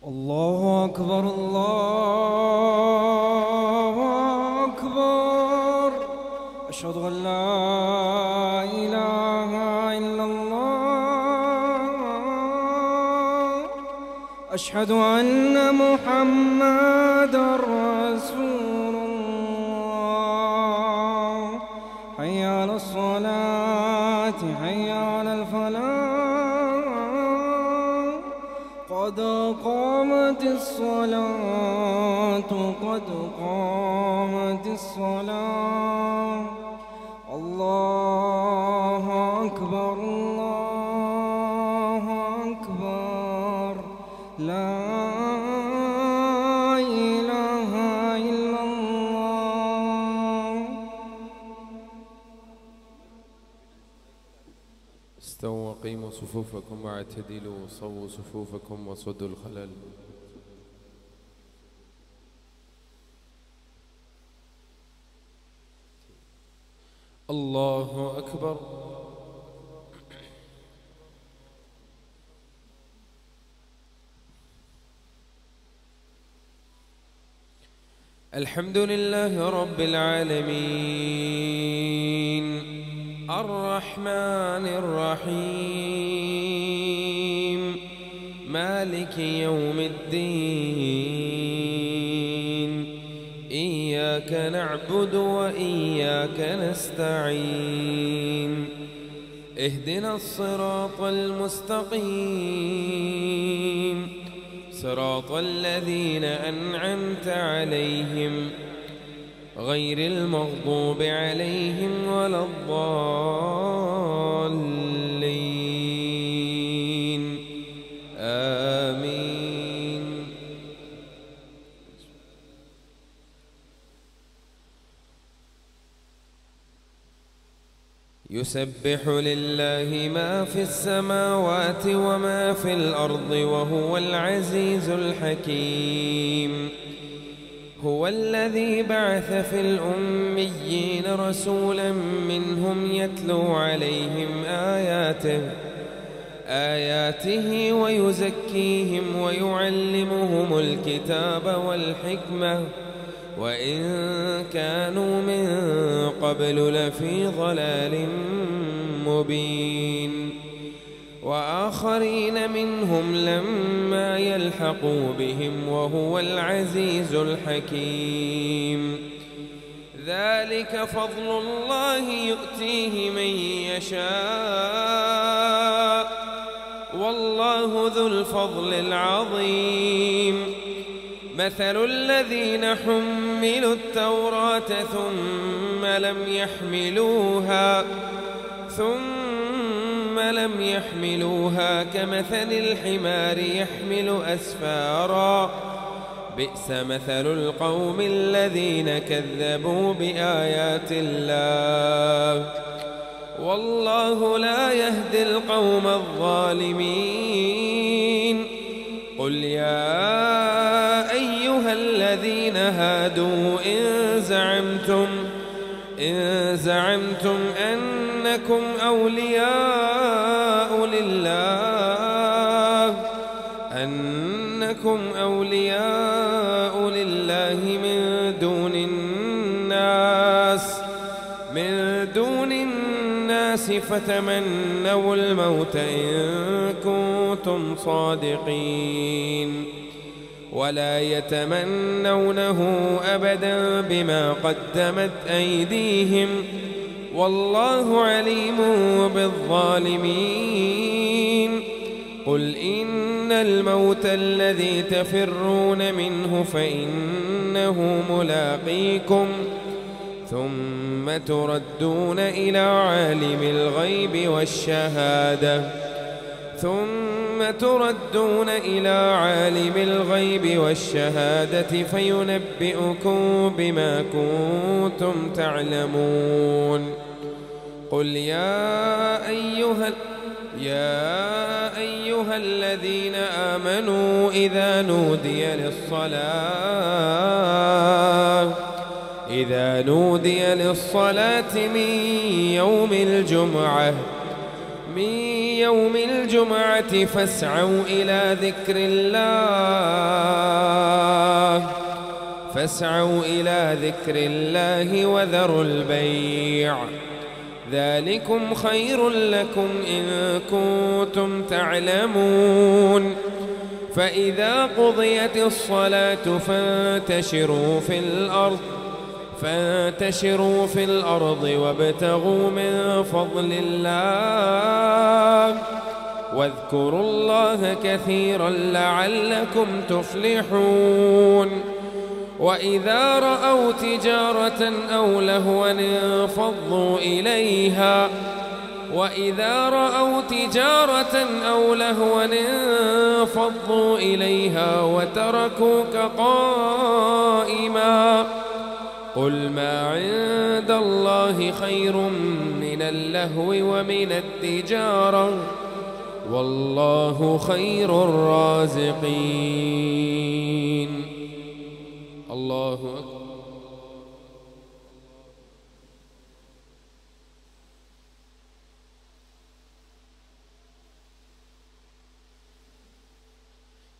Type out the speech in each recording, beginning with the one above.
الله أكبر الله أكبر. أشهد أن لا إله إلا الله. أشهد أن محمدًا رسول الله. حي على الصلاة حي على الفلاح. قد قامت الصلاة قد قامت الصلاة. الله أكبر الله أكبر. لا إله إلا الله. استووا وقيموا صفوفكم واعتدلوا صووا صفوفكم وصدوا الخلل. الله أكبر. الحمد لله رب العالمين الرحمن الرحيم مالك يوم الدين. إياك نعبد وإياك نستعين. اهدنا الصراط المستقيم صراط الذين أنعمت عليهم غير المغضوب عليهم ولا الضالين. آمين. يسبح لله ما في السماوات وما في الأرض وهو العزيز الحكيم. هو الذي بعث في الأميين رسولا منهم يتلو عليهم آياته ويزكيهم ويعلمهم الكتاب والحكمة وإن كانوا من قبل لفي ضلال مبين. وآخرين منهم لما يلحقوا بهم وهو العزيز الحكيم. ذلك فضل الله يؤتيه من يشاء والله ذو الفضل العظيم. مثل الذين حملوا التوراة ثم لم يحملوها كمثل الحمار يحمل أسفارا. بئس مثل القوم الذين كذبوا بآيات الله والله لا يهدي القوم الظالمين. قل يا أيها الذين هادوا إن زعمتم أنكم أولياء لله من دون الناس فتمنوا الموت إن كنتم صادقين ولا يتمنونه أبدا بما قدمت أيديهم والله عليم بالظالمين. قل إن الموت الذي تفرون منه فإنه ملاقيكم ثم تردون إلى عالم الغيب والشهادة فينبئكم بما كنتم تعلمون. قل يا أيها الذين آمنوا إذا نودي للصلاة من من يوم الجمعة فاسعوا إلى ذكر الله وذروا البيع ذلكم خير لكم إن كنتم تعلمون فإذا قضيت الصلاة فانتشروا في الأرض وابتغوا من فضل الله واذكروا الله كثيرا لعلكم تفلحون وإذا رأوا تجارة أو لهوا انفضوا إليها وتركوك قائما قل ما عند الله خير من اللهو ومن التجارة والله خير الرازقين. الله أكبر.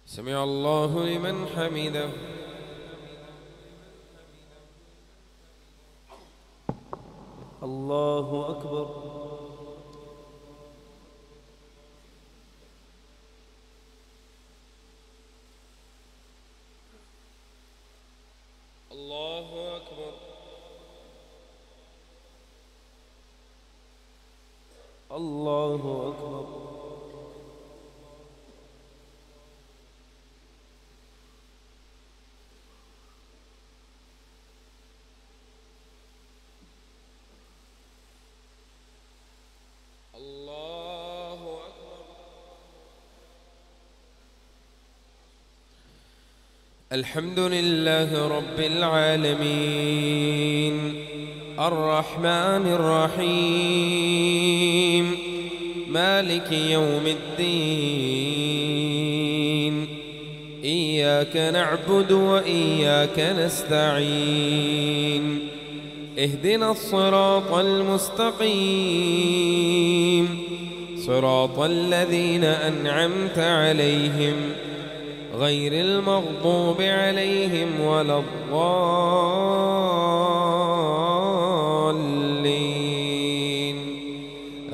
سمع الله لمن حمده. الله أكبر. الله أكبر. الله أكبر. الحمد لله رب العالمين الرحمن الرحيم مالك يوم الدين إياك نعبد وإياك نستعين اهدنا الصراط المستقيم صراط الذين أنعمت عليهم غير المغضوب عليهم ولا الضالين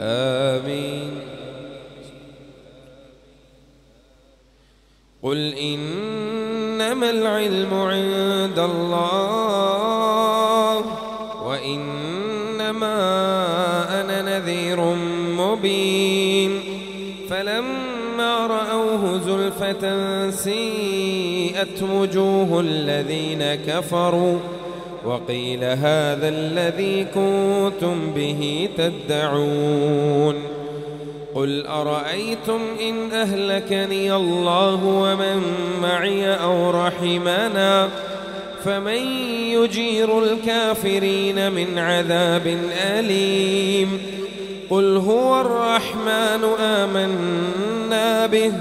آمين. قل إنما العلم عند الله وإنما أنا نذير مبين فلما رأوه زلفة سيئت وجوه الذين كفروا وقيل هذا الذي كنتم به تدعون قل أرأيتم إن أهلكني الله ومن معي أو رحمنا فمن يجير الكافرين من عذاب أليم قل هو الرحمن آمنا به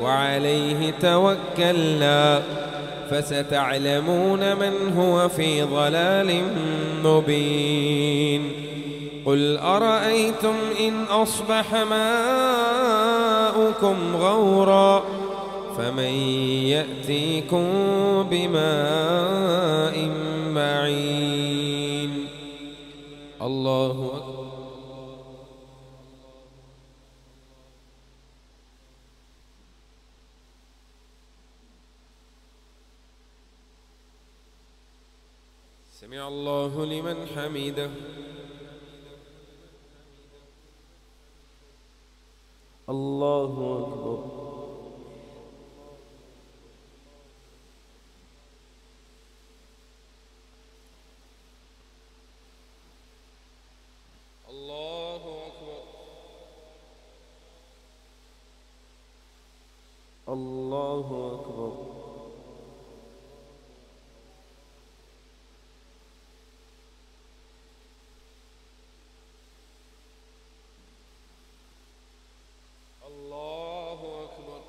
وعليه توكلنا فستعلمون من هو في ضلال مبين قل أرأيتم إن أصبح ماؤكم غورا فمن يأتيكم بماء معين. الله أكبر. سمع الله لمن حمده. الله أكبر. الله أكبر. الله أكبر. الله أكبر.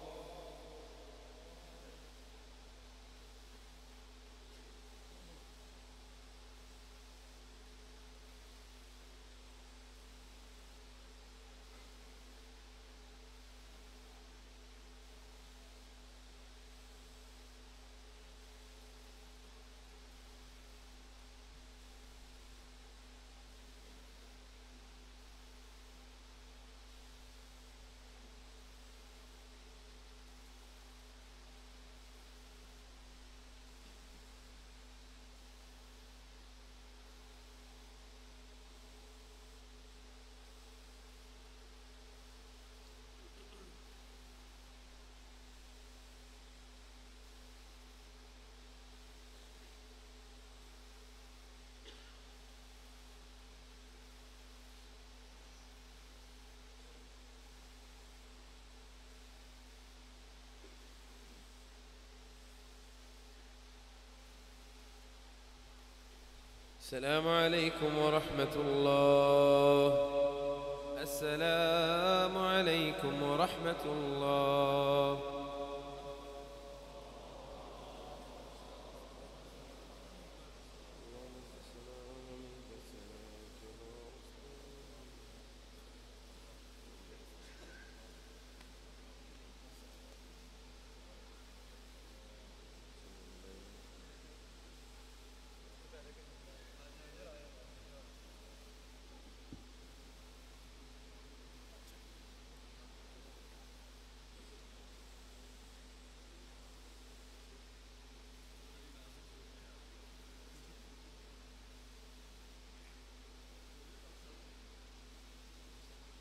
السلام عليكم ورحمة الله. السلام عليكم ورحمة الله.